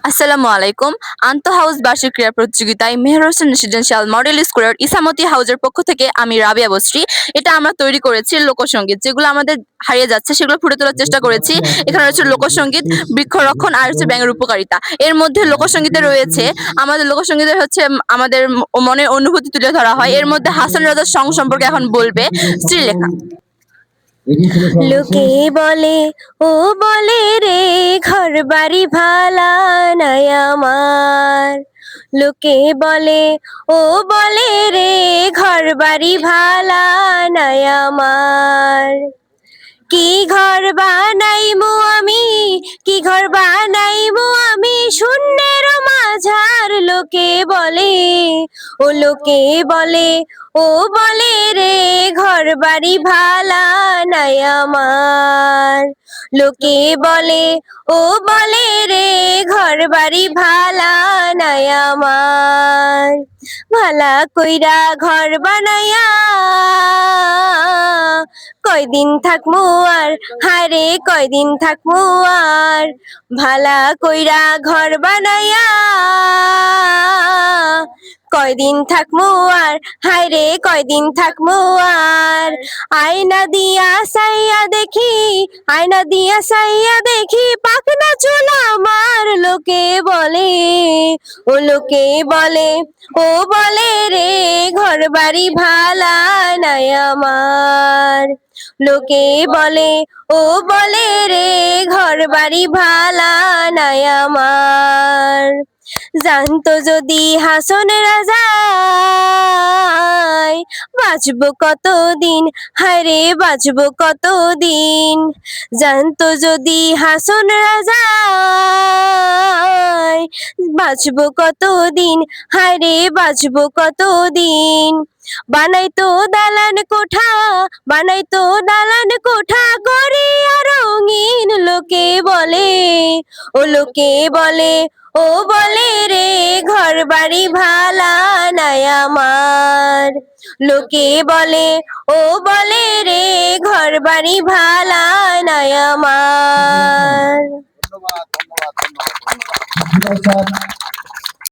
আসসালামু আলাইকুম। আন্তঃহাউস বার্ষিক ক্রীড়া প্রতিযোগিতায় মেহের হোসেন রেসিডেন্সিয়াল মডেল স্কুলের ইসামতি হাউজের পক্ষ থেকে আমি রাবিয়া বসরি। এটা আমরা তৈরি করেছি লোকসঙ্গীত, যেগুলো আমাদের হারিয়ে যাচ্ছে সেগুলো ফুটিয়ে তোলার চেষ্টা করেছি। এখানে রয়েছে লোকসঙ্গীত, বৃক্ষরক্ষণ আর হচ্ছে ব্যাঙের উপকারিতা। এর মধ্যে লোকসঙ্গীতে রয়েছে আমাদের লোকসঙ্গীতে হচ্ছে আমাদের মনের অনুভূতি তুলে ধরা হয়। এর মধ্যে হাসান রাজার সং সম্পর্কে এখন বলবে শ্রীলেখা। লোকে বলে ও বলে রে ঘর বাড়ি ভালা নাই আমার। লোকে বলে ও বলে রে ঘর বাড়ি ভালা নাই আমার। কি ঘর বানাইমু আমি, কি ঘর বানাইমু আমি শূন্যের মাঝার। লোকে বলে ও লোকে বলে ও বলে রে ঘর বাড়ি ভালা নাই আমার। লোকে বলে ও বলে রে ঘর বাড়ি ভালা নাই আমার। ভালা কইরা ঘর বানাইয়া কয়দিন থাকমু আর, হায়রে কয়দিন থাকমু আর। ভালা কইরা ঘর বানাইয়া কয়দিন থাকমু আর, হায়রে কয়দিন থাকমু আর। আয়না দিয়া সাইয়া দেখি, আয়না দিয়া সাইয়া দেখি পাখনা চুল আমার। লোকে বলে ও লোকে বলে ও বলে রে ঘর বাড়ি ভালা নাই আমার। লোকে বলে ও বলে রে ঘর বাড়ি ভালা নাই আমার। জানতো যদি হাসন রাজা বাঁচবো কতদিন, হায়রে বাঁচবো কতদিন। জানতো যদি হাসন রাজা বাঁচবো কতদিন, হায়রে বাঁচবো কতদিন। বানাইতো দালান কোঠা, বানাইতো দালান কোঠা গড়িয়া রঙিন। লোকে বলে ও লোকে বলে ও বলে রে ঘর বাড়ি ভালা নাই আমার। লোকে বলে ও বলে রে ঘর বাড়ি ভালা নাই আমার। ধন্যবাদ ধন্যবাদ ধন্যবাদ।